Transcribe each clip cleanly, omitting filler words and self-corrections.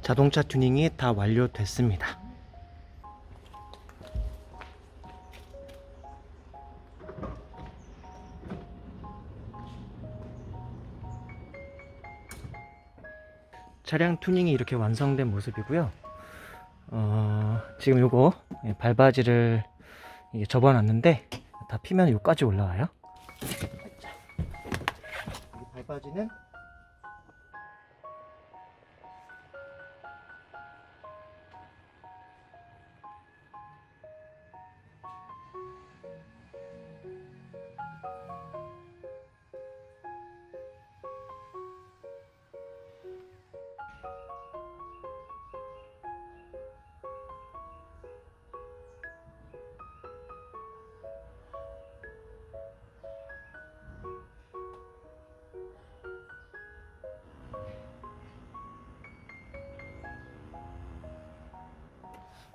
자동차 튜닝이 다 완료됐습니다. 차량 튜닝이 이렇게 완성된 모습이고요. 지금 요거 발바지를 접어놨는데 다 피면 여기까지 올라와요. 이 발바지는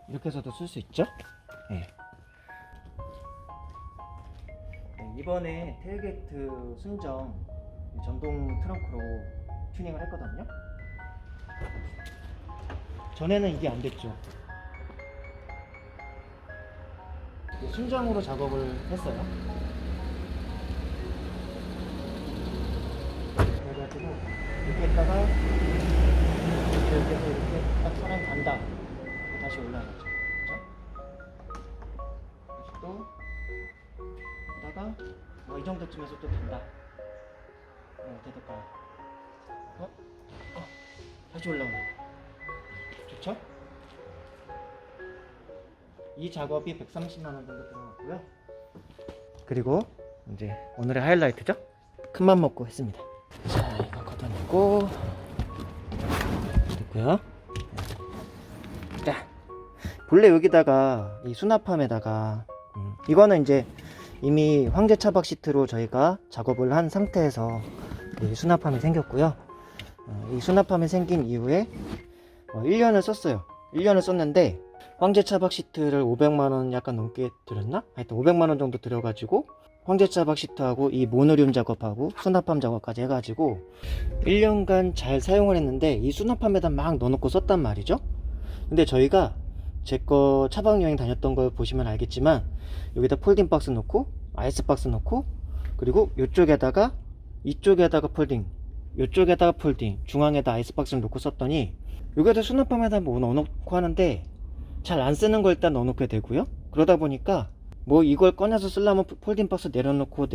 이렇게 해서도 쓸 수 있죠. 네. 이번에 테일게이트 순정 전동 트렁크로 튜닝을 했거든요. 전에는 이게 안 됐죠. 순정으로 작업을 했어요. 그래가지고 이렇게 했다가 이렇게 딱 차량 간다. 다시 올라가죠. 다시 또 하다가 이 정도쯤에서 또 된다. 어떻게 될까요? 다시 올라온다. 좋죠? 이 작업이 130만원 정도 들어갔고요. 그리고 이제 오늘의 하이라이트죠? 큰맘 먹고 했습니다. 자, 이거 걷어내고 됐고요. 자, 본래 여기다가 이 수납함에다가 이거는 이제 이미 황제 차박 시트로 저희가 작업을 한 상태에서 수납함이 생겼고요. 이 수납함이 생긴 이후에 1년을 썼어요. 1년을 썼는데 황제 차박 시트를 500만원 약간 넘게 들였나? 하여튼 500만원 정도 들여가지고 황제 차박 시트하고 이 모노륨 작업하고 수납함 작업까지 해가지고 1년간 잘 사용을 했는데 이 수납함에다 막 넣어놓고 썼단 말이죠. 근데 저희가 제 거 차박 여행 다녔던 걸 보시면 알겠지만 여기다 폴딩 박스 넣고 아이스 박스 넣고 그리고 이쪽에다가 폴딩, 이쪽에다가 폴딩, 중앙에다 아이스 박스를 놓고 썼더니 여기다 수납함에다 뭐 넣어놓고 하는데 잘 안 쓰는 걸 일단 넣어놓게 되고요. 그러다 보니까 뭐 이걸 꺼내서 쓰려면 폴딩 박스 내려놓고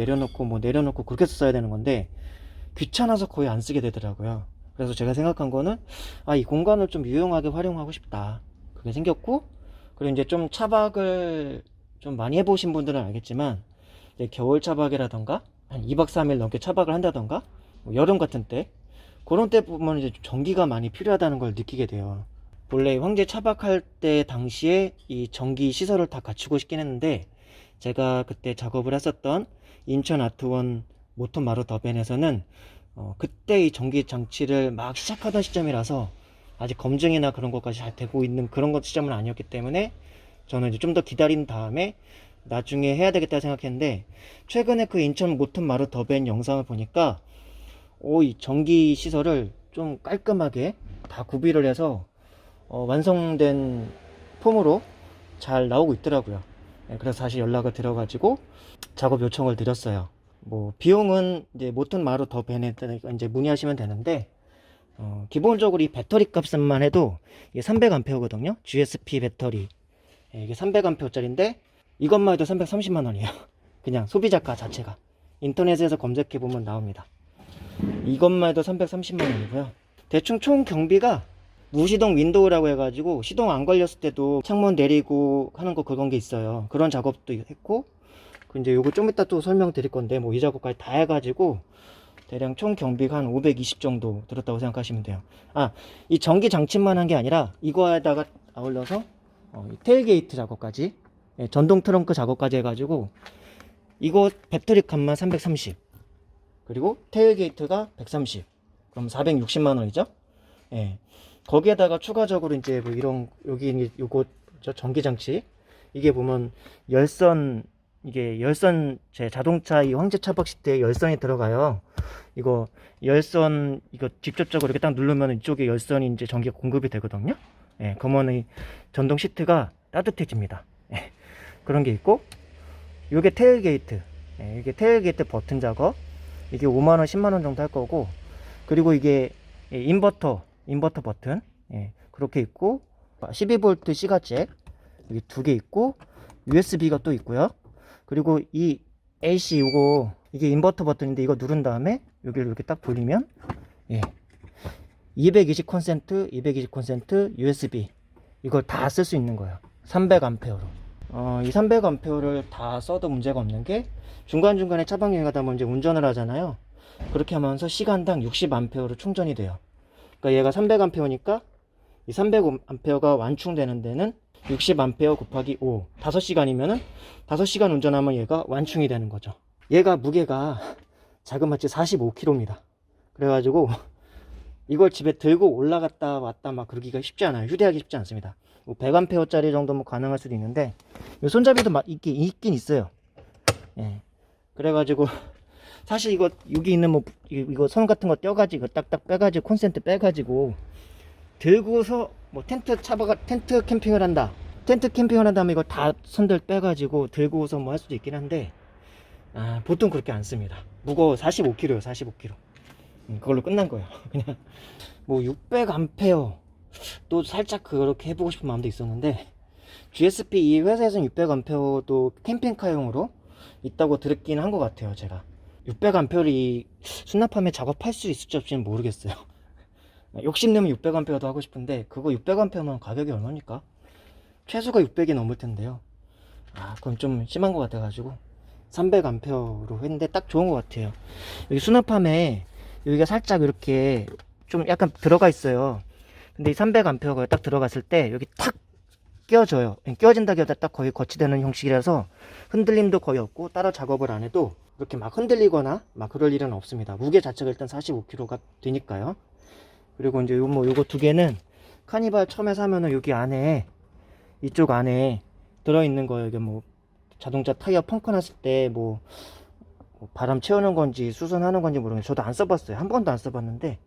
그렇게 써야 되는 건데 귀찮아서 거의 안 쓰게 되더라고요. 그래서 제가 생각한 거는 이 공간을 좀 유용하게 활용하고 싶다. 그게 생겼고, 그리고 이제 좀 차박을 좀 많이 해보신 분들은 알겠지만 이제 겨울 차박이라던가 한 2박 3일 넘게 차박을 한다던가 뭐 여름 같은 때 그런 때 보면 이제 전기가 많이 필요하다는 걸 느끼게 돼요. 본래 황제 차박할 때 당시에 이 전기 시설을 다 갖추고 싶긴 했는데 제가 그때 작업을 했었던 인천 아트원 모토마루 더벤에서는 그때 이 전기 장치를 막 시작하던 시점이라서 아직 검증이나 그런 것까지 잘 되고 있는 그런 것 시점은 아니었기 때문에 저는 이제 좀 더 기다린 다음에 나중에 해야 되겠다 생각했는데 최근에 그 인천 모토마루 더벤 영상을 보니까 이 전기 시설을 좀 깔끔하게 다 구비를 해서 완성된 폼으로 잘 나오고 있더라고요. 그래서 다시 연락을 드려가지고 작업 요청을 드렸어요. 뭐 비용은 이제 모토마루 더벤에 이제 문의하시면 되는데 기본적으로 이 배터리 값만 해도 이게 300A거든요. GSP 배터리. 이게 300A짜리인데 이것만 해도 330만원이에요. 그냥 소비자가 자체가. 인터넷에서 검색해보면 나옵니다. 이것만 해도 330만원이고요. 대충 총 경비가 무시동 윈도우라고 해가지고 시동 안 걸렸을 때도 창문 내리고 하는 거 그런 게 있어요. 그런 작업도 했고, 이제 요거 좀 이따 또 설명드릴 건데 뭐 이 작업까지 다 해가지고 대략 총 경비가 한 520 정도 들었다고 생각하시면 돼요. 이 전기 장치만 한 게 아니라 이거에다가 아울러서 테일게이트 작업까지, 전동 트렁크 작업까지 해가지고 이거 배터리 값만 330, 그리고 테일게이트가 130, 그럼 460만원이죠. 거기에다가 추가적으로 이제 뭐 이런 여기 요거 전기 장치, 이게 보면 열선 이게 열선, 제 자동차 이 황제 차박 시트에 열선이 들어가요. 이거 열선 이거 직접적으로 이렇게 딱 누르면 이쪽에 열선이 이제 전기가 공급이 되거든요. 예, 그러면 이 전동 시트가 따뜻해집니다. 예, 그런 게 있고, 요게 테일게이트. 예, 이게 테일게이트 버튼 작업. 이게 5만원, 10만원 정도 할 거고, 그리고 이게 인버터 버튼. 예, 그렇게 있고, 12V C가잭 여기 두 개 있고, USB가 또 있고요. 그리고 이 AC 이거 이게 인버터 버튼인데 이거 누른 다음에 여기를 이렇게 딱 돌리면, 예, 220 콘센트, 220 콘센트, USB 이걸 다 쓸 수 있는 거예요. 300A로. 이 300A를 다 써도 문제가 없는 게, 중간중간에 차박 여행하다 보면 이제 운전을 하잖아요. 그렇게 하면서 시간당 60A로 충전이 돼요. 그러니까 얘가 300A니까 이 300A가 완충되는 데는 60A 곱하기 5, 5시간이면은 5시간 운전하면 얘가 완충이 되는 거죠. 얘가 무게가 자그마치 45kg입니다. 그래가지고 이걸 집에 들고 올라갔다 왔다 막 그러기가 쉽지 않아요. 휴대하기 쉽지 않습니다. 뭐 100A짜리 정도면 가능할 수도 있는데, 손잡이도 막 있긴 있어요. 예. 그래가지고 사실 이거 여기 있는 뭐 이거 선 같은 거 떼어가지고 딱딱 빼가지고 콘센트 빼가지고 들고서 뭐 텐트 캠핑을 한다. 텐트 캠핑을 한다면 이거 다 선들 빼가지고 들고서 뭐 할 수도 있긴 한데, 보통 그렇게 안 씁니다. 무거워. 45kg요, 45kg. 그걸로 끝난 거예요. 그냥 뭐 600A 또 살짝 그렇게 해보고 싶은 마음도 있었는데, GSP 이 회사에서는 600A도 캠핑카용으로 있다고 들었긴 한 것 같아요. 제가 600A를 수납함에 작업할 수 있을지 없지는 모르겠어요. 욕심내면 600A도 하고 싶은데, 그거 600A면 가격이 얼마입니까? 최소가 600이 넘을 텐데요. 그건 좀 심한 것 같아가지고 300A로 했는데 딱 좋은 것 같아요. 여기 수납함에 여기가 살짝 이렇게 좀 약간 들어가 있어요. 근데 이 300A가 딱 들어갔을 때 여기 탁 끼워져요. 끼워진다기보다 딱 거의 거치되는 형식이라서 흔들림도 거의 없고, 따로 작업을 안 해도 이렇게 막 흔들리거나 막 그럴 일은 없습니다. 무게 자체가 일단 45kg가 되니까요. 그리고 이제 요거 두 개는 카니발 처음에 사면은 여기 안에, 이쪽 안에 들어있는 거예요. 이게 뭐 자동차 타이어 펑크 났을 때 뭐 바람 채우는 건지 수선하는 건지 모르겠는데, 저도 안 써봤어요. 한 번도 안 써봤는데,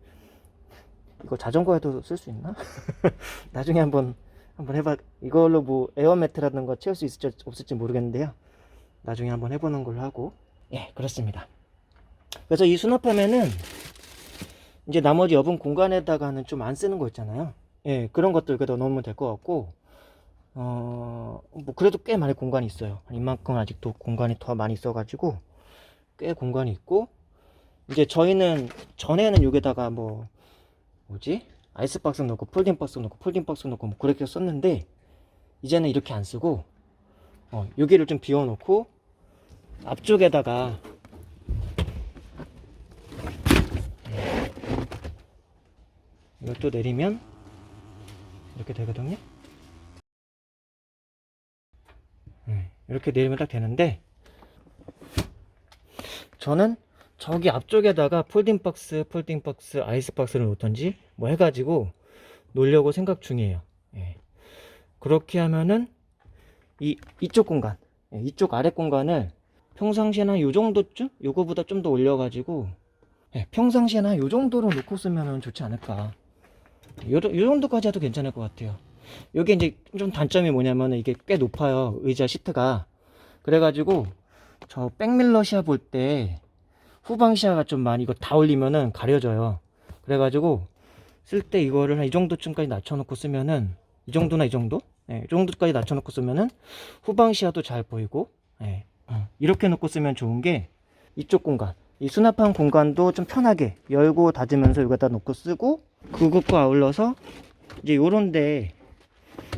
이거 자전거에도 쓸 수 있나? 나중에 한번 해봐. 이걸로 뭐 에어매트라든가 채울 수 있을지 없을지 모르겠는데요. 나중에 한번 해보는 걸로 하고. 예, 그렇습니다. 그래서 이 수납함에는 이제 나머지 여분 공간에다가는 좀 안 쓰는 거 있잖아요. 예, 그런 것들 그래도 넣으면 될 것 같고, 뭐 그래도 꽤 많이 공간이 있어요. 이만큼 아직도 공간이 더 많이 있어가지고 꽤 공간이 있고, 이제 저희는 전에는 여기다가 뭐지? 아이스박스 넣고 폴딩박스 넣고 폴딩박스 넣고 뭐 그렇게 썼는데, 이제는 이렇게 안 쓰고 여기를 좀 비워놓고 앞쪽에다가 이것도 내리면 이렇게 되거든요. 이렇게 내리면 딱 되는데, 저는 저기 앞쪽에다가 폴딩박스, 아이스박스를 놓던지 뭐 해가지고 놓으려고 생각 중이에요. 예. 그렇게 하면은 이쪽 공간, 이쪽 아래 공간을 평상시에는 요 정도쯤? 요거보다 좀 더 올려가지고, 평상시에는 요 정도로 놓고 쓰면 좋지 않을까. 요 정도까지 해도 괜찮을 것 같아요. 여기 이제 좀 단점이 뭐냐면, 이게 꽤 높아요, 의자 시트가. 그래가지고 저 백밀러 시야 볼 때 후방 시야가 좀 많이, 이거 다 올리면은 가려져요. 그래가지고 쓸 때 이거를 한 이 정도쯤까지 낮춰놓고 쓰면은, 이 정도나 이 정도? 이 정도까지 낮춰놓고 쓰면은 후방 시야도 잘 보이고, 이렇게 놓고 쓰면 좋은 게, 이쪽 공간, 이 수납한 공간도 좀 편하게 열고 닫으면서 여기다 놓고 쓰고, 그것과 아울러서 이제 요런데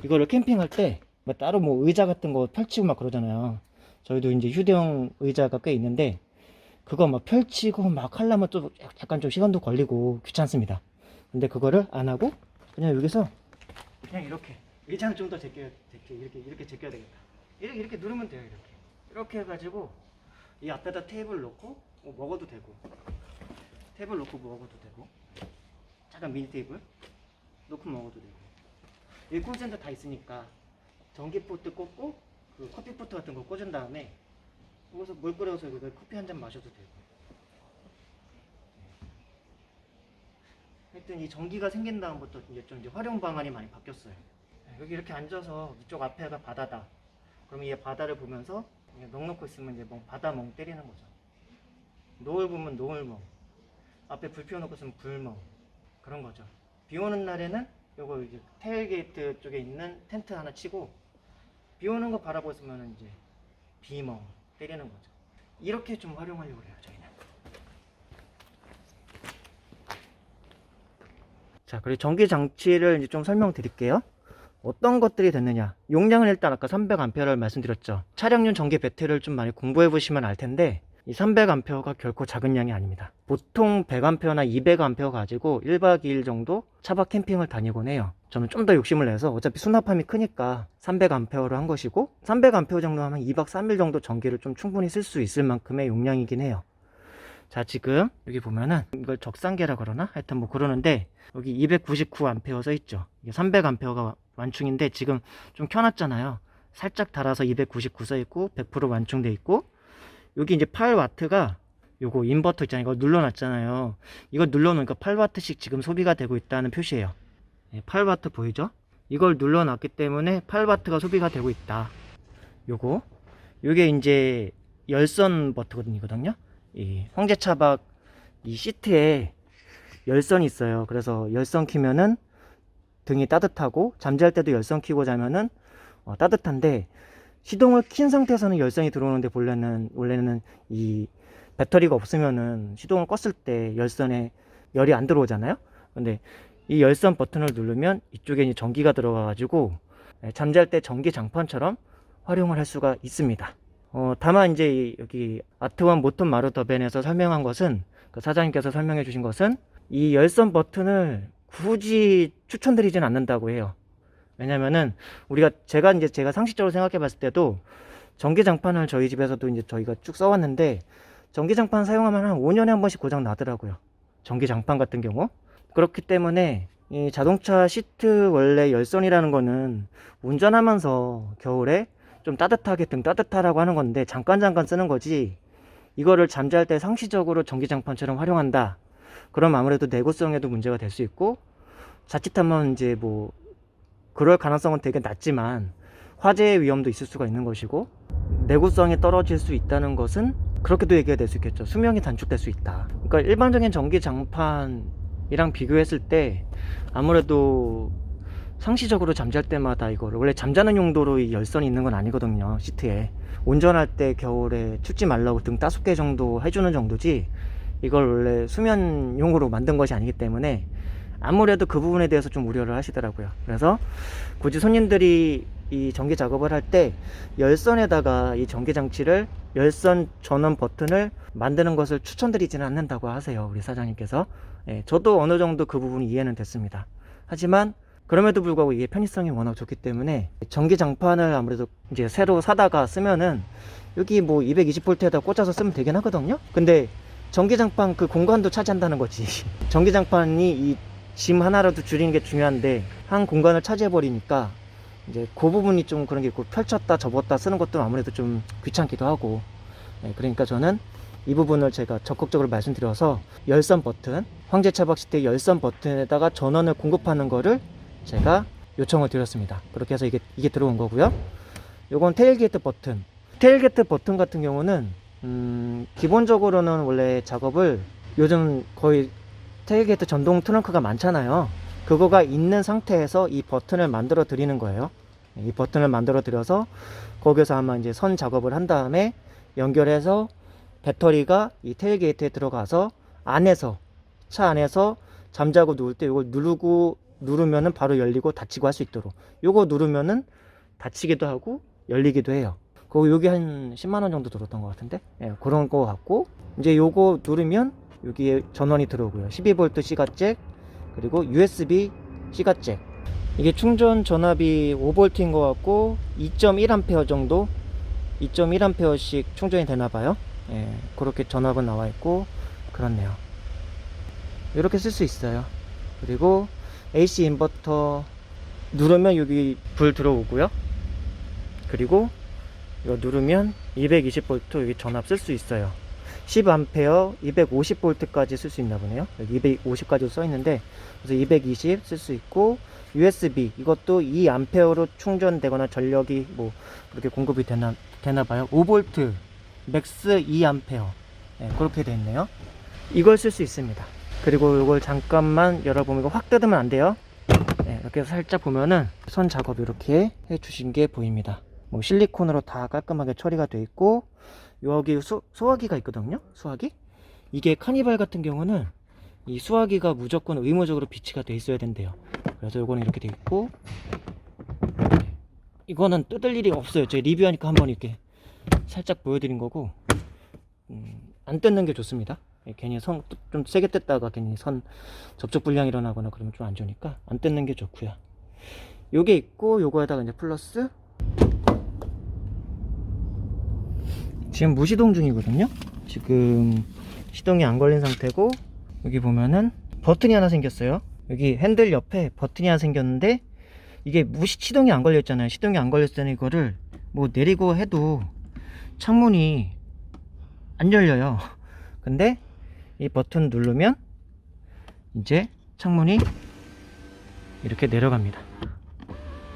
이거를 캠핑할 때 뭐 따로 뭐 의자 같은 거 펼치고 막 그러잖아요. 저희도 이제 휴대용 의자가 꽤 있는데, 그거 막 펼치고 막 하려면 또 약간 좀 시간도 걸리고 귀찮습니다. 근데 그거를 안 하고 그냥 여기서 그냥 이렇게, 의자는 좀 더 이렇게 제껴야 되겠다. 이렇게 누르면 돼요. 이렇게 해가지고 이 앞에다 테이블 놓고 먹어도 되고, 테이블 놓고 먹어도 되고, 잠깐 미니 테이블 놓고 먹어도 되고, 여기 콘센트 다 있으니까 전기포트 꽂고 그 커피포트 같은 거 꽂은 다음에 여기서 물 끓여서 여기다 커피 한 잔 마셔도 되고. 하여튼 이 전기가 생긴 다음부터 이제 활용 방안이 많이 바뀌었어요. 여기 이렇게 앉아서 이쪽 앞에가 바다다. 그럼 이 바다를 보면서 넋 놓고 있으면 이제 바다 멍 때리는 거죠. 노을 보면 노을멍. 앞에 불 피워놓고 있으면 불멍. 그런 거죠. 비 오는 날에는 요거 이제 테일게이트 쪽에 있는 텐트 하나 치고, 비 오는 거 바라보고 있으면 이제 비멍 때리는 거죠. 이렇게 좀 활용하려고 해요, 저희는. 자, 그리고 전기 장치를 이제 좀 설명드릴게요. 어떤 것들이 됐느냐. 용량은 일단 아까 300A를 말씀드렸죠. 차량용 전기 배터리를 좀 많이 공부해 보시면 알 텐데, 이 300A가 결코 작은 양이 아닙니다. 보통 100A나 200A 가지고 1박 2일 정도 차박 캠핑을 다니곤 해요. 저는 좀 더 욕심을 내서 어차피 수납함이 크니까 300A로 한 것이고, 300A 정도 하면 2박 3일 정도 전기를 좀 충분히 쓸 수 있을 만큼의 용량이긴 해요. 자, 지금 여기 보면은 이걸 적상계라 그러나? 하여튼 뭐 그러는데, 여기 299A 써 있죠. 이게 300A가 완충인데 지금 좀 켜놨잖아요. 살짝 달아서 299 써 있고 100% 완충돼 있고, 여기 이제 8W가 요거 인버터 있잖아요. 이거 눌러놨잖아요. 이거 눌러놓으니까 8W씩 지금 소비가 되고 있다는 표시예요. 8W 보이죠? 이걸 눌러놨기 때문에 8W가 소비가 되고 있다. 요게 이제 열선 버튼이거든요. 이 황제차박 이 시트에 열선이 있어요. 그래서 열선 키면은 등이 따뜻하고, 잠잘 때도 열선 키고 자면은 따뜻한데, 시동을 킨 상태에서는 열선이 들어오는데, 원래는 이 배터리가 없으면은 시동을 껐을 때 열선에 열이 안 들어오잖아요. 근데 이 열선 버튼을 누르면 이쪽에 이제 전기가 들어가 가지고 잠잘 때 전기 장판처럼 활용을 할 수가 있습니다. 다만 이제 여기 아트원 모톤 마르더벤에서 설명한 것은, 그 사장님께서 설명해 주신 것은, 이 열선 버튼을 굳이 추천드리진 않는다고 해요. 왜냐면은 제가 상식적으로 생각해 봤을 때도 전기장판을 저희 집에서도 이제 저희가 쭉 써왔는데, 전기장판 사용하면 한 5년에 한 번씩 고장 나더라고요. 전기장판 같은 경우. 그렇기 때문에 이 자동차 시트 원래 열선이라는 거는 운전하면서 겨울에 좀 따뜻하게 등 따뜻하라고 하는 건데, 잠깐 쓰는 거지, 이거를 잠잘 때 상시적으로 전기장판처럼 활용한다. 그럼 아무래도 내구성에도 문제가 될 수 있고, 자칫하면 이제 뭐 그럴 가능성은 되게 낮지만 화재의 위험도 있을 수가 있는 것이고, 내구성이 떨어질 수 있다는 것은 그렇게도 얘기가 될 수 있겠죠. 수명이 단축될 수 있다. 그러니까 일반적인 전기장판이랑 비교했을 때 아무래도 상시적으로 잠잘 때마다 이거를, 원래 잠자는 용도로 이 열선이 있는 건 아니거든요. 시트에 운전할 때 겨울에 춥지 말라고 등 5개 정도 해주는 정도지, 이걸 원래 수면용으로 만든 것이 아니기 때문에 아무래도 그 부분에 대해서 좀 우려를 하시더라고요. 그래서 굳이 손님들이 이 전기 작업을 할 때 열선에다가 이 전기 장치를, 열선 전원 버튼을 만드는 것을 추천드리지는 않는다고 하세요, 우리 사장님께서. 저도 어느 정도 그 부분이 이해는 됐습니다. 하지만 그럼에도 불구하고 이게 편의성이 워낙 좋기 때문에 전기 장판을 아무래도 이제 새로 사다가 쓰면은 여기 뭐 220V에다 꽂아서 쓰면 되긴 하거든요. 근데 전기장판 그 공간도 차지한다는 거지. 전기장판이 이 짐 하나라도 줄이는 게 중요한데 한 공간을 차지해 버리니까 이제 그 부분이 좀 그런 게 있고, 펼쳤다 접었다 쓰는 것도 아무래도 좀 귀찮기도 하고. 그러니까 저는 이 부분을 제가 적극적으로 말씀드려서 열선 버튼, 황제차박 시트의 열선 버튼에다가 전원을 공급하는 거를 제가 요청을 드렸습니다. 그렇게 해서 이게 들어온 거고요. 요건 테일게이트 버튼. 테일게이트 버튼 같은 경우는 기본적으로는 원래 작업을, 요즘 거의 테일게이트 전동 트렁크가 많잖아요. 그거가 있는 상태에서 이 버튼을 만들어 드리는 거예요. 이 버튼을 만들어 드려서 거기서 아마 이제 선 작업을 한 다음에 연결해서 배터리가 이 테일게이트에 들어가서 차 안에서 잠자고 누울 때 이걸 누르면은 바로 열리고 닫히고 할 수 있도록, 요거 누르면은 닫히기도 하고 열리기도 해요. 요게 한 10만원 정도 들었던 것 같은데, 그런 거 같고, 이제 요거 누르면 여기에 전원이 들어오고요. 12V C가잭, 그리고 USB C가잭. 이게 충전 전압이 5V인 것 같고 2.1A 정도, 2.1A씩 충전이 되나봐요. 그렇게 전압은 나와 있고 그렇네요. 이렇게 쓸 수 있어요. 그리고 AC 인버터 누르면 여기 불 들어오고요. 그리고 이거 누르면 220V 여기 전압 쓸 수 있어요. 10A 250V까지 쓸 수 있나 보네요. 여기 250까지 써 있는데, 그래서 220 쓸 수 있고, USB 이것도 2A로 충전되거나 전력이 뭐 그렇게 공급이 되나 봐요. 5V 맥스 2A, 네, 그렇게 되어 있네요. 이걸 쓸 수 있습니다. 그리고 이걸 잠깐만 열어보면, 이거 확 뜯으면 안 돼요. 네, 이렇게 살짝 보면은 선 작업 이렇게 해주신 게 보입니다. 뭐 실리콘으로 다 깔끔하게 처리가 되어 있고, 여기 수화기가 있거든요. 수화기. 이게 카니발 같은 경우는 이 수화기가 무조건 의무적으로 비치가 돼 있어야 된대요. 그래서 요거는 이렇게 돼 있고, 이거는 뜯을 일이 없어요. 제가 리뷰하니까 한번 이렇게 살짝 보여드린 거고, 안 뜯는 게 좋습니다. 괜히 선 좀 세게 뜯다가 괜히 선 접촉 불량 일어나거나 그러면 좀 안 좋으니까 안 뜯는 게 좋고요. 요게 있고, 요거에다가 이제 플러스, 지금 무시동 중이거든요. 지금 시동이 안 걸린 상태고, 여기 보면은 버튼이 하나 생겼어요. 여기 핸들 옆에 버튼이 하나 생겼는데, 이게 시동이 안 걸려 있잖아요. 시동이 안 걸렸을 때는 이거를 뭐 내리고 해도 창문이 안 열려요. 근데 이 버튼 누르면 이제 창문이 이렇게 내려갑니다.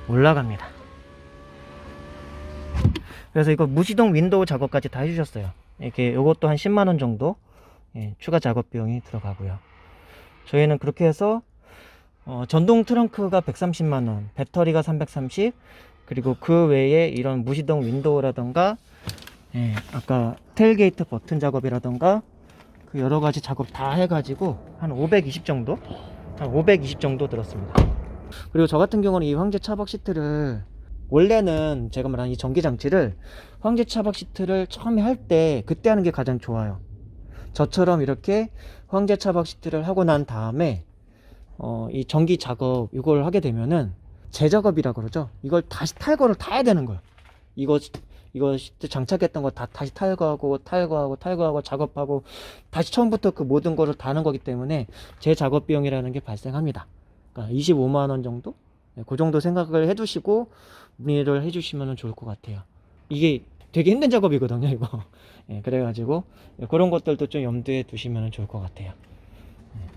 올라갑니다. 그래서 이거 무시동 윈도우 작업까지 다 해주셨어요. 이렇게 요것도 한 10만원 정도, 예, 추가 작업 비용이 들어가고요. 저희는 그렇게 해서 전동 트렁크가 130만원, 배터리가 330, 그리고 그 외에 이런 무시동 윈도우라던가, 예, 아까 테일게이트 버튼 작업이라던가 그 여러가지 작업 다 해가지고 한 520 정도? 한 520 정도 들었습니다. 그리고 저 같은 경우는 이 황제 차박 시트를, 원래는 제가 말한 이 전기장치를, 황제 차박 시트를 처음에 할 때 그때 하는 게 가장 좋아요. 저처럼 이렇게 황제 차박 시트를 하고 난 다음에 이 전기 작업 이걸 하게 되면은 재작업이라 그러죠. 이걸 다시 탈거를 다 해야 되는 거예요. 이거 시트 장착했던 거 다 다시 탈거하고 작업하고 다시 처음부터 그 모든 거를 다 하는 거기 때문에 재작업 비용이라는 게 발생합니다. 그러니까 25만원 정도? 네, 그 정도 생각을 해두시고 문의를 해주시면 좋을 것 같아요. 이게 되게 힘든 작업이거든요, 이거. 예, 그래가지고 그런 것들도 좀 염두에 두시면 좋을 것 같아요.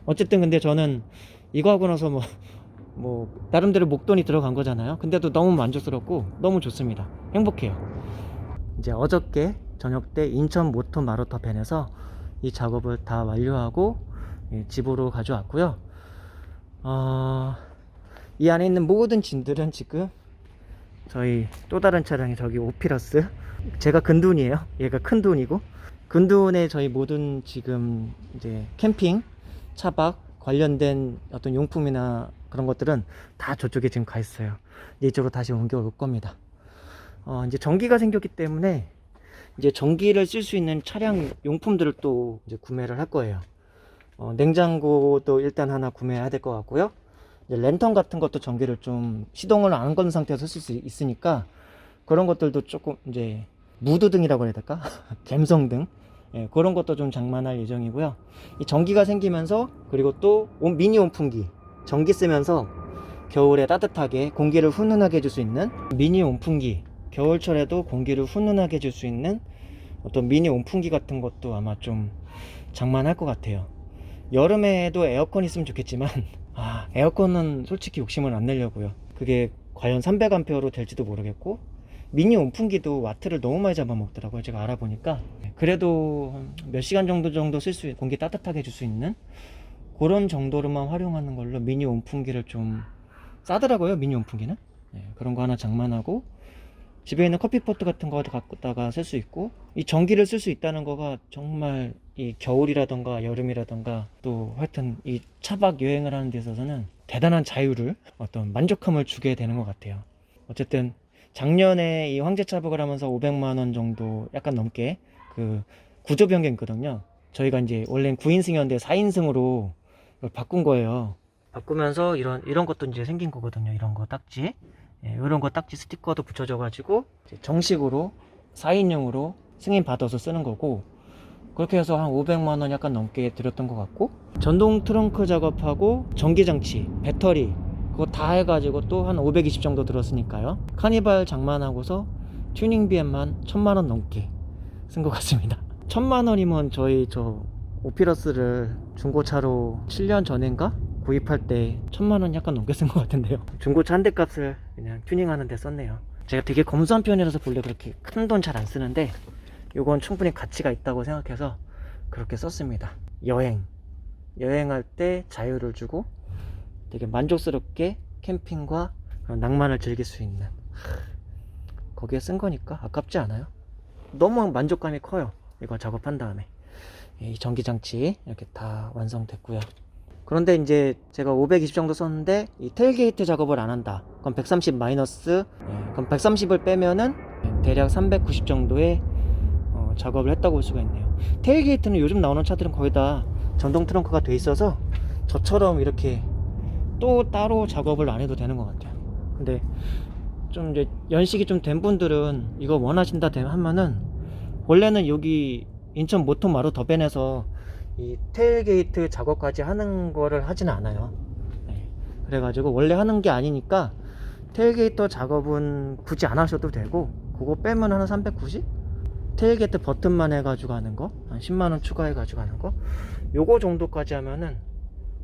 어쨌든 근데 저는 이거 하고 나서 뭐 나름대로 목돈이 들어간 거잖아요. 근데도 너무 만족스럽고 너무 좋습니다. 행복해요. 이제 어저께 저녁 때 인천 모토 마루터 밴에서 이 작업을 다 완료하고, 예, 집으로 가져왔고요. 이 안에 있는 모든 짐들은 지금 저희 또 다른 차량이 저기 오피러스, 제가 근둔이에요. 얘가 큰둔이고, 근둔에 저희 모든 지금 이제 캠핑 차박 관련된 어떤 용품이나 그런 것들은 다 저쪽에 지금 가 있어요. 이제 이쪽으로 다시 옮겨올 겁니다. 이제 전기가 생겼기 때문에 이제 전기를 쓸 수 있는 차량 용품들을 또 이제 구매를 할 거예요. 냉장고도 일단 하나 구매해야 될 것 같고요. 이제 랜턴 같은 것도 전기를 좀 시동을 안 건 상태에서 쓸 수 있으니까 그런 것들도 조금 이제 무드등이라고 해야 될까? 갬성등, 예, 그런 것도 좀 장만할 예정이고요. 이 전기가 생기면서, 그리고 또 미니 온풍기, 전기 쓰면서 겨울에 따뜻하게 공기를 훈훈하게 해줄 수 있는 미니 온풍기, 겨울철에도 공기를 훈훈하게 해줄 수 있는 어떤 미니 온풍기 같은 것도 아마 좀 장만할 것 같아요. 여름에도 에어컨 있으면 좋겠지만 에어컨은 솔직히 욕심을 안 내려고요. 그게 과연 300A로 될지도 모르겠고, 미니 온풍기도 와트를 너무 많이 잡아먹더라고요. 제가 알아보니까. 그래도 몇 시간 정도 쓸 수, 공기 따뜻하게 해줄 수 있는 그런 정도로만 활용하는 걸로 미니 온풍기를 좀 싸더라고요. 미니 온풍기는. 네, 그런 거 하나 장만하고, 집에 있는 커피포트 같은 거 갖다가 쓸 수 있고, 이 전기를 쓸 수 있다는 거가 정말 이 겨울이라던가 여름이라던가 또 하여튼 이 차박 여행을 하는 데 있어서는 대단한 자유를, 어떤 만족감을 주게 되는 것 같아요. 어쨌든 작년에 이 황제 차박을 하면서 500만원 정도 약간 넘게 그 구조 변경했거든요. 저희가 이제 원래는 9인승이었는데 4인승으로 바꾼 거예요. 바꾸면서 이런 것도 이제 생긴 거거든요. 이런 거 딱지, 예, 이런 거 딱지 스티커도 붙여져 가지고 정식으로 4인용으로 승인 받아서 쓰는 거고, 그렇게 해서 한 500만원 약간 넘게 들였던 것 같고, 전동 트렁크 작업하고 전기장치, 배터리 그거 다 해가지고 또 한 520 정도 들었으니까요. 카니발 장만하고서 튜닝비에만 1000만원 넘게 쓴 것 같습니다. 1000만원이면 저희 저 오피러스를 중고차로 7년 전인가 구입할 때 1000만원 약간 넘게 쓴 것 같은데요. 중고차 한 대 값을 그냥 튜닝하는 데 썼네요. 제가 되게 검소한 편이라서 본래 그렇게 큰 돈 잘 안 쓰는데 요건 충분히 가치가 있다고 생각해서 그렇게 썼습니다. 여행할 때 자유를 주고 되게 만족스럽게 캠핑과 그런 낭만을 즐길 수 있는, 거기에 쓴 거니까 아깝지 않아요. 너무 만족감이 커요. 이거 작업한 다음에 이 전기장치 이렇게 다 완성됐고요. 그런데 이제 제가 520 정도 썼는데 이 테일게이트 작업을 안 한다, 그럼 130 마이너스, 그럼 130을 빼면은 대략 390 정도의 작업을 했다고 볼 수가 있네요. 테일게이트는 요즘 나오는 차들은 거의 다 전동 트렁크가 돼 있어서 저처럼 이렇게 또 따로 작업을 안 해도 되는 것 같아요. 근데 좀 이제 연식이 좀 된 분들은 이거 원하신다 하면은, 원래는 여기 인천 모토마루 더벤에서 이 테일게이트 작업까지 하는 거를 하지는 않아요. 네. 그래가지고 원래 하는 게 아니니까 테일게이트 작업은 굳이 안 하셔도 되고, 그거 빼면 한 390? 테일게이트 버튼만 해가지고 하는 거 한 10만원 추가해가지고 하는 거, 요거 정도까지 하면은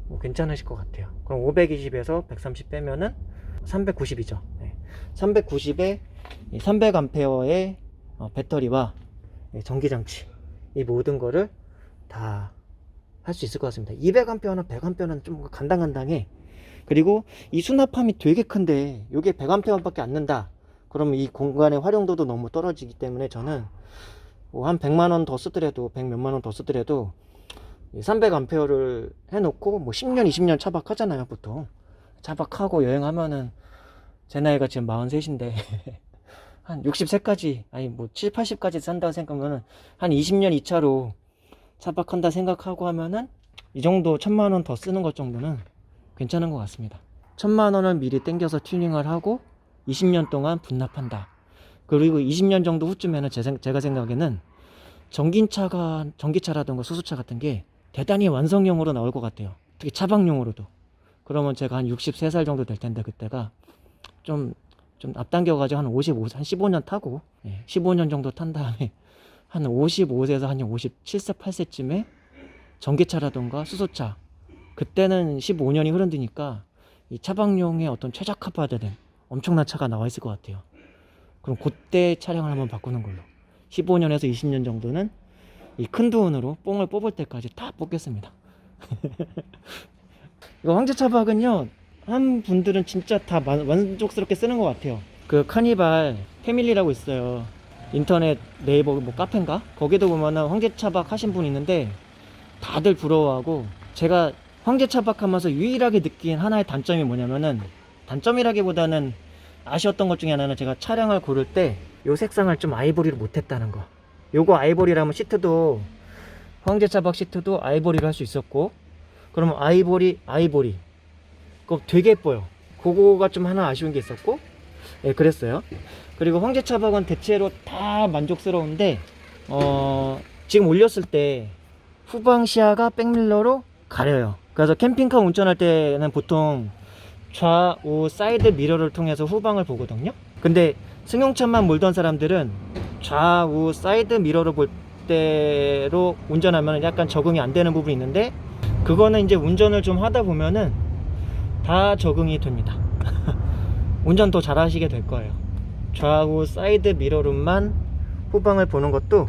뭐 괜찮으실 것 같아요. 그럼 520에서 130 빼면은 390이죠. 네. 390에 300A의 배터리와 전기장치, 이 모든 거를 다 할 수 있을 것 같습니다. 200A나 100A는 좀 간당간당해. 그리고 이 수납함이 되게 큰데 이게 100A 밖에 안 는다, 그러면 이 공간의 활용도도 너무 떨어지기 때문에 저는 뭐 한 100만원 더 쓰더라도, 100 몇만원 더 쓰더라도 300A를 해놓고 뭐 10년 20년 차박하잖아요. 보통 차박하고 여행하면은, 제 나이가 지금 43인데 한 63까지, 아니 뭐 7, 80까지 산다고 생각하면은 한 20년 2차로 차박한다 생각하고 하면은 이 정도 1000만원 더 쓰는 것 정도는 괜찮은 것 같습니다. 1000만원을 미리 땡겨서 튜닝을 하고 20년 동안 분납한다. 그리고 20년 정도 후쯤에는 제가 생각에는 전기차라든가 수소차 같은 게 대단히 완성형으로 나올 것 같아요. 특히 차박용으로도. 그러면 제가 한 63살 정도 될 텐데, 그때가 좀 앞당겨가지고 한 15년 타고, 15년 정도 탄 다음에 한 55세에서 한 57세, 8세쯤에 전기차라든가 수소차, 그때는 15년이 흐른 뒤니까 이 차박용의 어떤 최적화된 엄청난 차가 나와 있을 것 같아요. 그럼 그때 차량을 한번 바꾸는 걸로 15년에서 20년 정도는 이 큰 돈으로 뽕을 뽑을 때까지 다 뽑겠습니다. 이거 황제차박은요, 한 분들은 진짜 다 만족스럽게 쓰는 것 같아요. 그 카니발 패밀리라고 있어요. 인터넷 네이버 뭐 카페인가? 거기도 보면은 황제차박 하신 분 있는데 다들 부러워하고, 제가 황제차박 하면서 유일하게 느낀 하나의 단점이 뭐냐면은, 단점이라기보다는 아쉬웠던 것 중에 하나는, 제가 차량을 고를 때 요 색상을 좀 아이보리로 못했다는 거. 요거 아이보리라면 시트도, 황제차박 시트도 아이보리로 할 수 있었고, 그러면 아이보리 그거 되게 예뻐요. 그거가 좀 하나 아쉬운 게 있었고, 그랬어요. 그리고 황제차박은 대체로 다 만족스러운데, 지금 올렸을 때 후방 시야가 백밀러로 가려요. 그래서 캠핑카 운전할 때는 보통 좌우 사이드 미러를 통해서 후방을 보거든요. 근데 승용차만 몰던 사람들은 좌우 사이드 미러를 볼 때로 운전하면 약간 적응이 안 되는 부분이 있는데, 그거는 이제 운전을 좀 하다 보면은 다 적응이 됩니다. 운전 더 잘 하시게 될 거예요. 좌우 사이드 미러룸만 후방을 보는 것도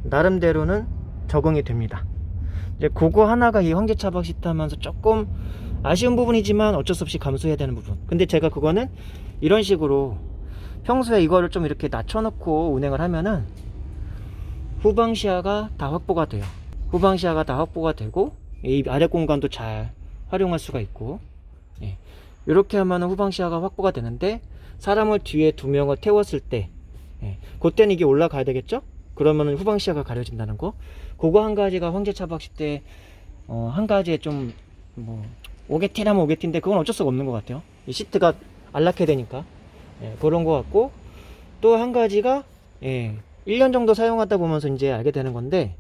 나름대로는 적응이 됩니다. 이제 그거 하나가 이 황제차박 시트 하면서 조금 아쉬운 부분이지만 어쩔 수 없이 감수해야 되는 부분. 근데 제가 그거는 이런 식으로 평소에 이거를 좀 이렇게 낮춰놓고 운행을 하면은 후방 시야가 다 확보가 돼요. 후방 시야가 다 확보가 되고, 이 아래 공간도 잘 활용할 수가 있고, 이렇게 하면 후방 시야가 확보가 되는데, 사람을 뒤에 2명을 태웠을 때, 그때는 이게 올라가야 되겠죠? 그러면 후방 시야가 가려진다는 거. 그거 한 가지가 황제차박 시때 한 가지에 좀 뭐 오게티라면 오게티인데, 그건 어쩔 수가 없는 것 같아요. 이 시트가 안락해야 되니까. 그런 것 같고, 또 한 가지가 1년 정도 사용하다 보면서 이제 알게 되는 건데,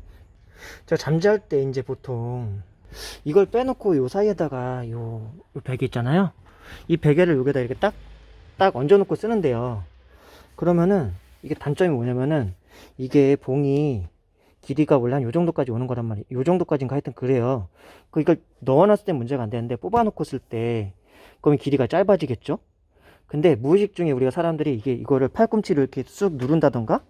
제가 잠잘 때 이제 보통 이걸 빼놓고 요 사이에다가 요 베개 있잖아요. 이 베개를 여기다 이렇게 딱 얹어 놓고 쓰는데요. 그러면은 이게 단점이 뭐냐면은 이게 봉이 길이가 원래 한 요 정도까지 오는 거란 말이에요. 요 정도까지인가 하여튼 그래요. 이걸 넣어놨을 때 문제가 안 되는데 뽑아놓고 쓸 때 그러면 길이가 짧아지겠죠? 근데 무의식 중에 우리가 사람들이 이거를 팔꿈치를 이렇게 쑥 누른다던가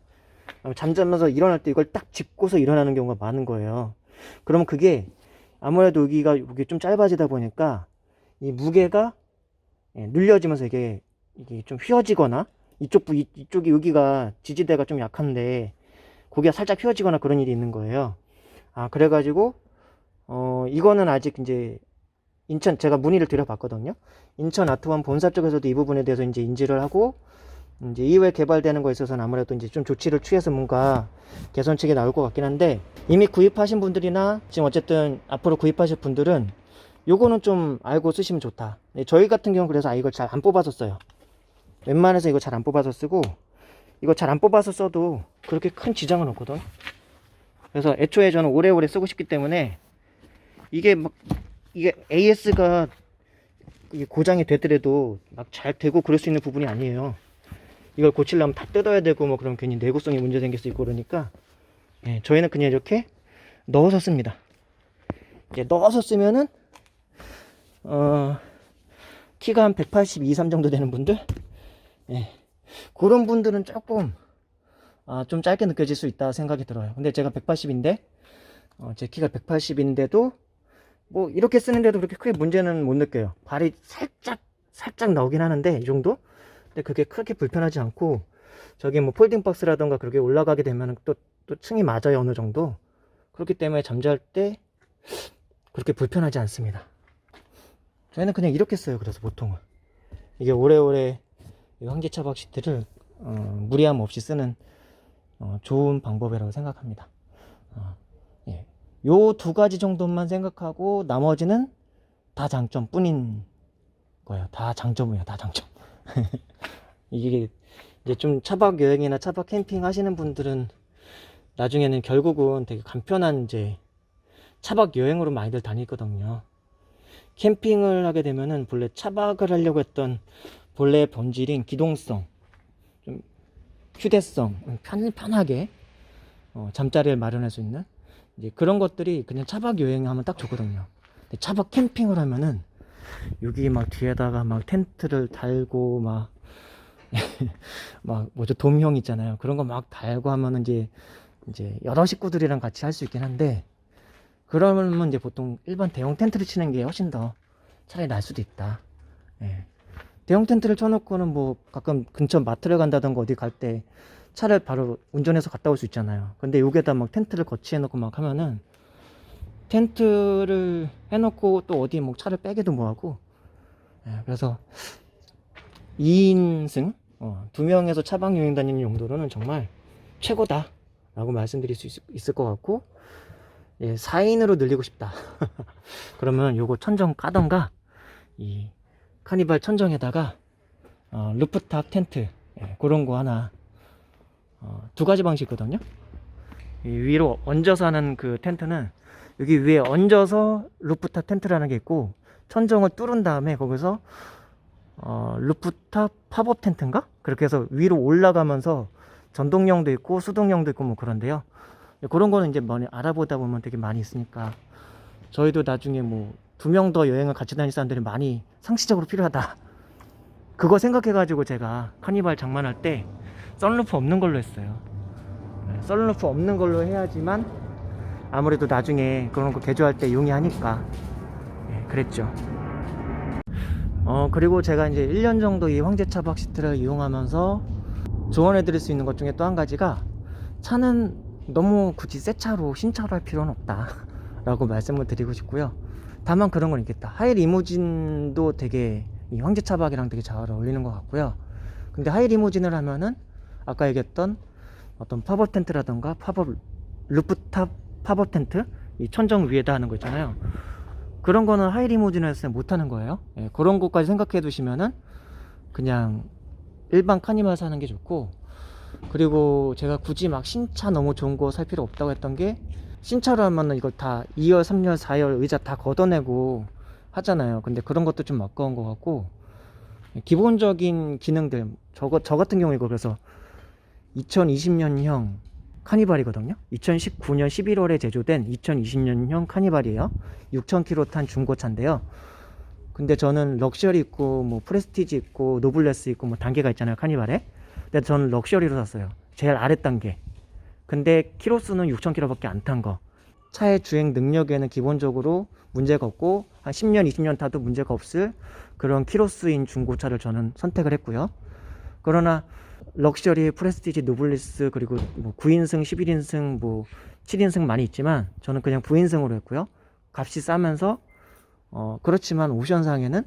잠자면서 일어날 때 이걸 딱 짚고서 일어나는 경우가 많은 거예요. 그러면 그게 아무래도 여기가 좀 짧아지다 보니까 이 무게가 눌려지면서 이게 좀 휘어지거나 이쪽이 여기가 지지대가 좀 약한데 고기가 살짝 휘어지거나 그런 일이 있는 거예요. 그래가지고 이거는 아직 이제 인천 제가 문의를 드려봤거든요. 인천 아트원 본사 쪽에서도 이 부분에 대해서 이제 인지를 하고 이제 이후에 개발되는 거에 있어서는 아무래도 이제 좀 조치를 취해서 뭔가 개선책이 나올 것 같긴 한데 이미 구입하신 분들이나 지금 어쨌든 앞으로 구입하실 분들은 요거는 좀 알고 쓰시면 좋다. 저희 같은 경우는 그래서 이걸 잘 안 뽑아서 써요. 웬만해서 이거 잘 안 뽑아서 쓰고 이거 잘 안 뽑아서 써도 그렇게 큰 지장은 없거든. 그래서 애초에 저는 오래오래 쓰고 싶기 때문에 이게 AS가 고장이 되더라도 막 잘 되고 그럴 수 있는 부분이 아니에요. 이걸 고치려면 다 뜯어야 되고 뭐 그럼 괜히 내구성에 문제 생길 수 있고 그러니까 저희는 그냥 이렇게 넣어서 씁니다. 이제 넣어서 쓰면은 키가 한 182, 3 정도 되는 분들 그런 분들은 조금 좀 짧게 느껴질 수 있다 생각이 들어요. 근데 제가 180인데 제 키가 180인데도 뭐 이렇게 쓰는데도 그렇게 크게 문제는 못 느껴요. 발이 살짝 나오긴 하는데 이 정도? 근데 그게 크게 불편하지 않고 저기 뭐 폴딩 박스라던가 그렇게 올라가게 되면 또 층이 맞아요 어느 정도. 그렇기 때문에 잠잘 때 그렇게 불편하지 않습니다. 저희는 그냥 이렇게 써요. 그래서 보통은 이게 오래오래 황제차박 시트를 무리함 없이 쓰는 좋은 방법이라고 생각합니다. 요 두 가지 정도만 생각하고 나머지는 다 장점뿐인 거예요. 다 장점이에요. 다 장점. 이게 이제 좀 차박 여행이나 차박 캠핑 하시는 분들은 나중에는 결국은 되게 간편한 이제 차박 여행으로 많이들 다니거든요. 캠핑을 하게 되면은 본래 차박을 하려고 했던 본래 본질인 기동성, 좀 휴대성, 편하게 잠자리를 마련할 수 있는 이제 그런 것들이 그냥 차박 여행하면 딱 좋거든요. 근데 차박 캠핑을 하면은 여기 막 뒤에다가 막 텐트를 달고 막 뭐죠 돔형 있잖아요. 그런 거 막 달고 하면은 이제 여러 식구들이랑 같이 할 수 있긴 한데 그러면 이제 보통 일반 대형 텐트를 치는 게 훨씬 더 차라리 날 수도 있다. 대형 텐트를 쳐놓고는 뭐 가끔 근처 마트를 간다던가 어디 갈 때 차를 바로 운전해서 갔다 올 수 있잖아요. 근데 여기에다 막 텐트를 거치해 놓고 막 하면은 텐트를 해놓고 또 어디 뭐 차를 빼기도 뭐하고 그래서 2인승 2명에서 차박 여행 다니는 용도로는 정말 최고다 라고 말씀드릴 수 있을 것 같고 4인으로 늘리고 싶다 그러면 요거 천정 까던가 이 카니발 천정에다가 루프탑 텐트 그런 거 하나 두 가지 방식이거든요. 이 위로 얹어서 하는 그 텐트는 여기 위에 얹어서 루프탑 텐트라는 게 있고 천정을 뚫은 다음에 거기서 루프탑 팝업 텐트인가? 그렇게 해서 위로 올라가면서 전동형도 있고 수동형도 있고 뭐 그런데요. 그런 거는 이제 많이 알아보다 보면 되게 많이 있으니까 저희도 나중에 뭐 2명 더 여행을 같이 다닐 사람들이 많이 상시적으로 필요하다. 그거 생각해가지고 제가 카니발 장만할 때 썬루프 없는 걸로 했어요. 썬루프 없는 걸로 해야지만 아무래도 나중에 그런 거 개조할 때 용이하니까 그랬죠. 그리고 제가 이제 1년 정도 이 황제차박 시트를 이용하면서 조언해 드릴 수 있는 것 중에 또 한 가지가 차는 너무 굳이 새 차로 신차로 할 필요는 없다 라고 말씀을 드리고 싶고요. 다만 그런 건 있겠다. 하이 리무진도 되게 이 황제차박이랑 되게 잘 어울리는 것 같고요. 근데 하이 리무진을 하면은 아까 얘기했던 어떤 팝업 텐트라던가 루프탑 팝업 텐트 이 천정 위에다 하는 거 있잖아요. 그런 거는 하이 리무진에서 못 하는 거예요. 그런 것까지 생각해 두시면은 그냥 일반 카니발 사는 게 좋고, 그리고 제가 굳이 막 신차 너무 좋은 거 살 필요 없다고 했던 게 신차로 하면은 이거 다 2열, 3열, 4열 의자 다 걷어내고 하잖아요. 근데 그런 것도 좀 아까운 것 같고 기본적인 기능들 저 같은 경우 이거 그래서 2020년형 카니발이거든요. 2019년 11월에 제조된 2020년형 카니발이에요. 6,000km 탄 중고차인데요. 근데 저는 럭셔리 있고 뭐 프레스티지 있고 노블레스 있고 뭐 단계가 있잖아요, 카니발에. 근데 저는 럭셔리로 샀어요. 제일 아래 단계. 근데 키로수는 6,000km밖에 안 탄 거. 차의 주행 능력에는 기본적으로 문제가 없고 한 10년, 20년 타도 문제가 없을 그런 키로수인 중고차를 저는 선택을 했고요. 그러나 럭셔리, 프레스티지, 노블리스 그리고 뭐 9인승, 11인승, 뭐 7인승 많이 있지만 저는 그냥 9인승으로 했고요. 값이 싸면서 그렇지만 옵션상에는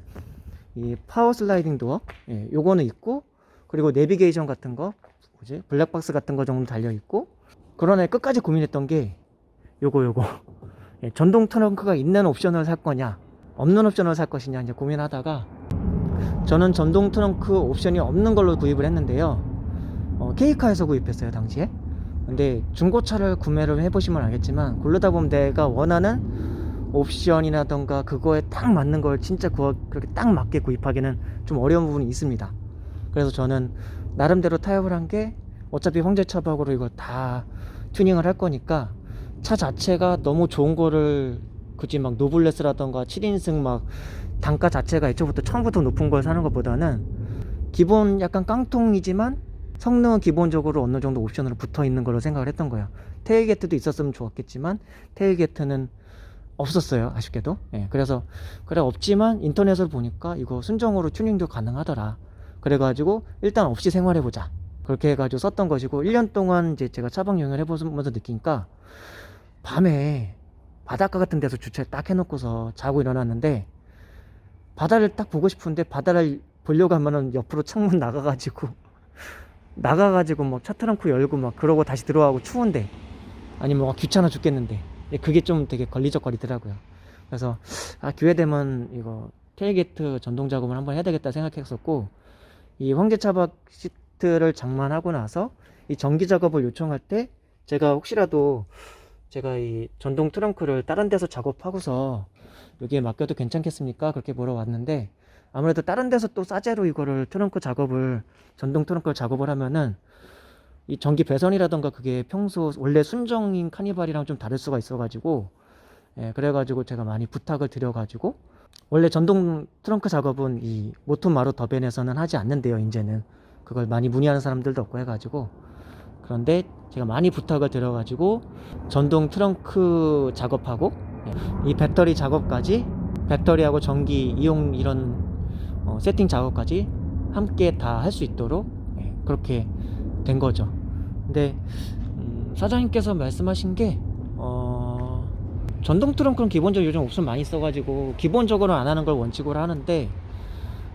이 파워 슬라이딩 도어, 예, 요거는 있고, 그리고 내비게이션 같은 거, 뭐지? 블랙박스 같은 거 정도 달려 있고. 그러나 끝까지 고민했던 게 요거 예, 전동 트렁크가 있는 옵션을 살 거냐 없는 옵션을 살 것이냐 이제 고민하다가 저는 전동 트렁크 옵션이 없는 걸로 구입을 했는데요. K카에서 구입했어요, 당시에. 근데 중고차를 구매를 해보시면 알겠지만 고르다 보면 내가 원하는 옵션이라던가 그거에 딱 맞는 걸 진짜 그렇게 딱 맞게 구입하기는 좀 어려운 부분이 있습니다. 그래서 저는 나름대로 타협을 한 게 어차피 황제차박으로 이거 다 튜닝을 할 거니까 차 자체가 너무 좋은 거를 굳이 막 노블레스라던가 7인승 막 단가 자체가 애초부터 처음부터 높은 걸 사는 것보다는 기본 약간 깡통이지만 성능은 기본적으로 어느 정도 옵션으로 붙어 있는 걸로 생각을 했던 거예요. 테일게이트도 있었으면 좋았겠지만 테일게이트는 없었어요, 아쉽게도. 예, 그래서 그래 없지만 인터넷을 보니까 이거 순정으로 튜닝도 가능하더라. 그래가지고 일단 없이 생활해보자, 그렇게 해가지고 썼던 것이고, 1년 동안 이제 제가 차박 여행을 해보면서 느끼니까 밤에 바닷가 같은 데서 주차를 딱 해놓고서 자고 일어났는데 바다를 딱 보고 싶은데 바다를 보려고 하면은 옆으로 창문 나가가지고 막 차 트렁크 열고 막 그러고 다시 들어가고 추운데, 아니면 막 귀찮아 죽겠는데, 그게 좀 되게 걸리적거리더라고요. 그래서 기회 되면 이거 테일게이트 전동 작업을 한번 해야 되겠다 생각했었고, 이 황제차박 시트를 장만하고 나서 이 전기 작업을 요청할 때 제가 혹시라도 제가 이 전동 트렁크를 다른 데서 작업하고서 여기에 맡겨도 괜찮겠습니까? 그렇게 물어봤는데, 아무래도 다른 데서 또 싸제로 이거를 전동 트렁크 작업을 하면은 이 전기 배선이라던가 그게 평소 원래 순정인 카니발이랑 좀 다를 수가 있어가지고, 예, 그래가지고 제가 많이 부탁을 드려가지고, 원래 전동 트렁크 작업은 이 모토마루 더벤에서는 하지 않는데요, 이제는. 그걸 많이 문의하는 사람들도 없고 해가지고. 그런데 제가 많이 부탁을 드려가지고 전동 트렁크 작업하고 이 배터리 작업까지, 배터리하고 전기 이용 이런 세팅 작업까지 함께 다 할 수 있도록 그렇게 된 거죠. 근데 사장님께서 말씀하신 게 전동 트렁크는 기본적으로 요즘 옵션 많이 써가지고 기본적으로 안 하는 걸 원칙으로 하는데,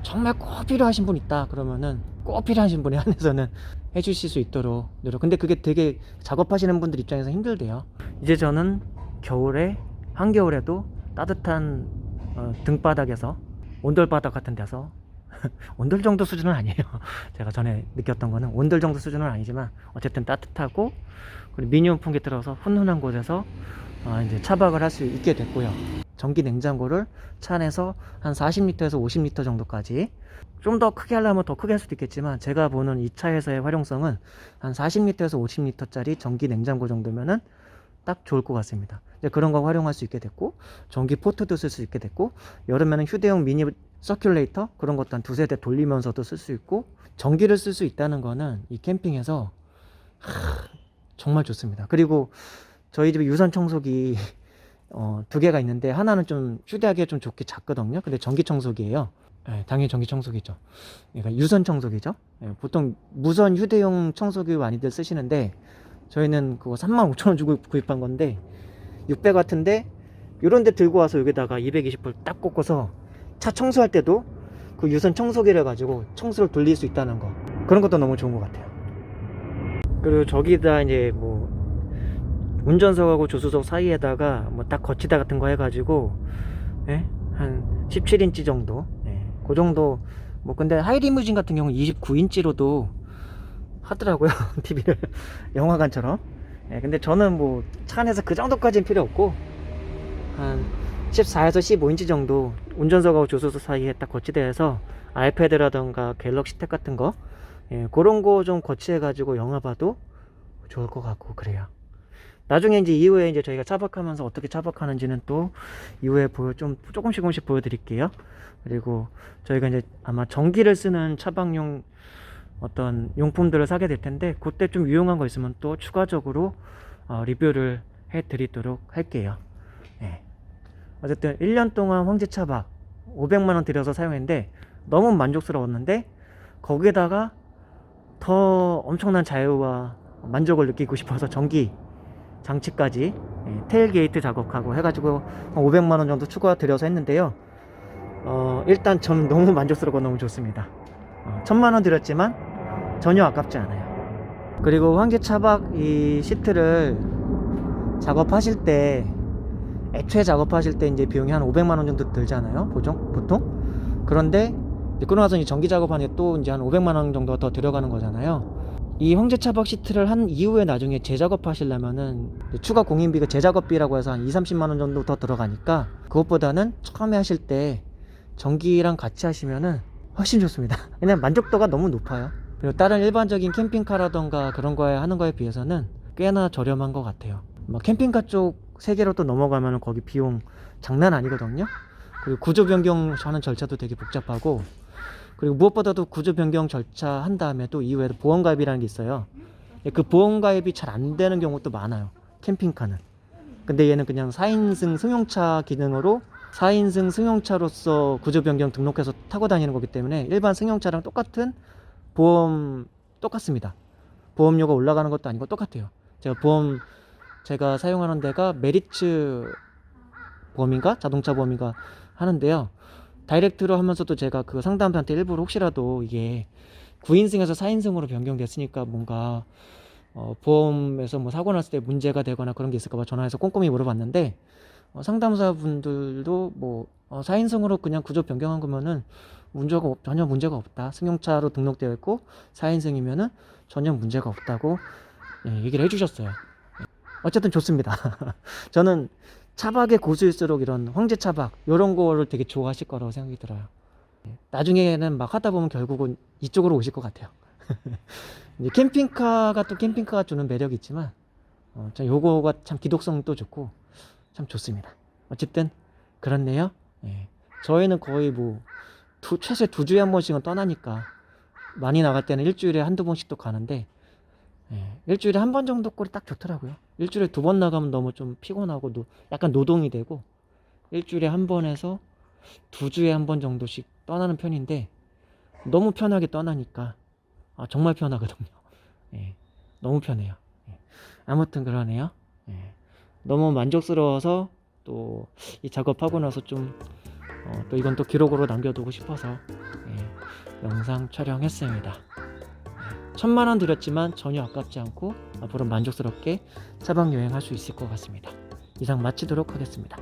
정말 꼭 필요하신 분 있다 그러면은 꼭 필요하신 분에 한해서는 해주실 수 있도록 노력. 근데 그게 되게 작업하시는 분들 입장에서 힘들대요. 이제 저는 겨울에, 한겨울에도 따뜻한 등바닥에서, 온돌바닥 같은 데서 온돌 정도 수준은 아니에요. 제가 전에 느꼈던 거는 온돌 정도 수준은 아니지만 어쨌든 따뜻하고, 그리고 미니온풍기 틀어서 훈훈한 곳에서 이제 차박을 할 수 있게 됐고요. 전기 냉장고를 차 안에서 한 40L에서 50L 정도까지, 좀 더 크게 하려면 더 크게 할 수도 있겠지만 제가 보는 이 차에서의 활용성은 한 40L에서 50L짜리 전기 냉장고 정도면은 딱 좋을 것 같습니다. 이제 그런 거 활용할 수 있게 됐고, 전기 포트도 쓸 수 있게 됐고, 여름에는 휴대용 미니 서큘레이터 그런 것도 한 두세 대 돌리면서도 쓸 수 있고, 전기를 쓸 수 있다는 거는 이 캠핑에서 정말 좋습니다. 그리고 저희 집에 유선 청소기 두 개가 있는데, 하나는 좀 휴대하기에 좀 좋게 작거든요. 근데 전기 청소기예요. 네, 당연히 전기 청소기죠. 그러니까 유선 청소기죠. 네, 보통 무선 휴대용 청소기 많이들 쓰시는데, 저희는 그거 35,000원 주고 구입한 건데 600W인데, 요런 데 들고 와서 여기다가 220V 딱 꽂고서 차 청소할 때도 그 유선 청소기를 가지고 청소를 돌릴 수 있다는 거, 그런 것도 너무 좋은 것 같아요. 그리고 저기다 이제 뭐 운전석하고 조수석 사이에다가 뭐 딱 거치대 같은 거 해가지고, 예? 한 17인치 정도, 예, 그 정도. 뭐 근데 하이리무진 같은 경우는 29인치로도 하더라고요. TV를 영화관처럼. 예, 근데 저는 뭐 차 안에서 그 정도까지는 필요 없고, 한 14에서 15인치 정도 운전석하고 조수석 사이에 딱 거치대에서 아이패드라던가 갤럭시 탭 같은 거 예, 그런 거 좀 거치해가지고 영화 봐도 좋을 것 같고 그래요. 나중에 이제 이후에 이제 저희가 차박하면서 어떻게 차박하는지는 또 이후에 조금씩 보여드릴게요. 그리고 저희가 이제 아마 전기를 쓰는 차박용 어떤 용품들을 사게 될 텐데, 그때 좀 유용한 거 있으면 또 추가적으로 리뷰를 해드리도록 할게요. 예. 어쨌든 1년 동안 황제 차박 500만원 들여서 사용했는데 너무 만족스러웠는데, 거기에다가 더 엄청난 자유와 만족을 느끼고 싶어서 전기 장치까지, 테일게이트 작업하고 해가지고 500만원 정도 추가 들여서 했는데요. 일단 저는 너무 만족스럽고 너무 좋습니다. 1000만원 들였지만 전혀 아깝지 않아요. 그리고 황제 차박 이 시트를 작업하실 때, 애초에 작업하실 때 이제 비용이 한 500만원 정도 들잖아요, 보통. 그런데 그러고 나서 이제 전기 작업하니 또 이제 한 500만원 정도 더 들어가는 거잖아요. 이 황제 차박 시트를 한 이후에 나중에 재작업 하시려면은 추가 공인비가 재작업비라고 해서 한 2~30만원 정도 더 들어가니까, 그것보다는 처음에 하실 때 전기랑 같이 하시면은 훨씬 좋습니다. 왜냐면 만족도가 너무 높아요. 그리고 다른 일반적인 캠핑카라던가 그런 거에 하는 거에 비해서는 꽤나 저렴한 것 같아요. 캠핑카 쪽 세계로 또 넘어가면 거기 비용 장난 아니거든요. 그리고 구조 변경하는 절차도 되게 복잡하고, 그리고 무엇보다도 구조 변경 절차 한 다음에 또 이후에 보험 가입이라는 게 있어요. 그 보험 가입이 잘 안 되는 경우도 많아요, 캠핑카는. 근데 얘는 그냥 4인승 승용차 기능으로 4인승 승용차로서 구조 변경 등록해서 타고 다니는 거기 때문에 일반 승용차랑 똑같은 보험 똑같습니다. 보험료가 올라가는 것도 아니고 똑같아요. 제가 사용하는 데가 메리츠 보험인가 자동차 보험인가 하는데요. 다이렉트로 하면서도 제가 그 상담사한테 일부러 혹시라도 이게 9인승에서 4인승으로 변경됐으니까 뭔가 보험에서 뭐 사고 났을 때 문제가 되거나 그런 게 있을까봐 전화해서 꼼꼼히 물어봤는데, 상담사 분들도 뭐 4인승으로 그냥 구조 변경한 거면은 전혀 문제가 없다, 승용차로 등록되어 있고 4인승이면은 전혀 문제가 없다고 얘기를 해주셨어요. 어쨌든 좋습니다. 저는 차박의 고수일수록 이런 황제 차박 이런 거를 되게 좋아하실 거라고 생각이 들어요. 나중에는 막 하다 보면 결국은 이쪽으로 오실 것 같아요. 이제 캠핑카가 또 캠핑카가 주는 매력이 있지만, 참 요거가 참 기독성도 좋고 참 좋습니다. 어쨌든 그렇네요. 저희는 거의 뭐 최소 2주에 한 번씩은 떠나니까, 많이 나갈 때는 일주일에 한두 번씩도 가는데, 일주일에 한 번 정도 꼴이 딱 좋더라고요. 일주일에 2번 나가면 너무 좀 피곤하고 약간 노동이 되고, 일주일에 한 번에서 2주에 한 번 정도씩 떠나는 편인데, 너무 편하게 떠나니까 정말 편하거든요. 너무 편해요. 아무튼 그러네요. 너무 만족스러워서 또 이 작업하고 나서 좀 또 이건 또 기록으로 남겨두고 싶어서 영상 촬영했습니다. 1000만원 들였지만 전혀 아깝지 않고 앞으로 만족스럽게 차박 여행할 수 있을 것 같습니다. 이상 마치도록 하겠습니다.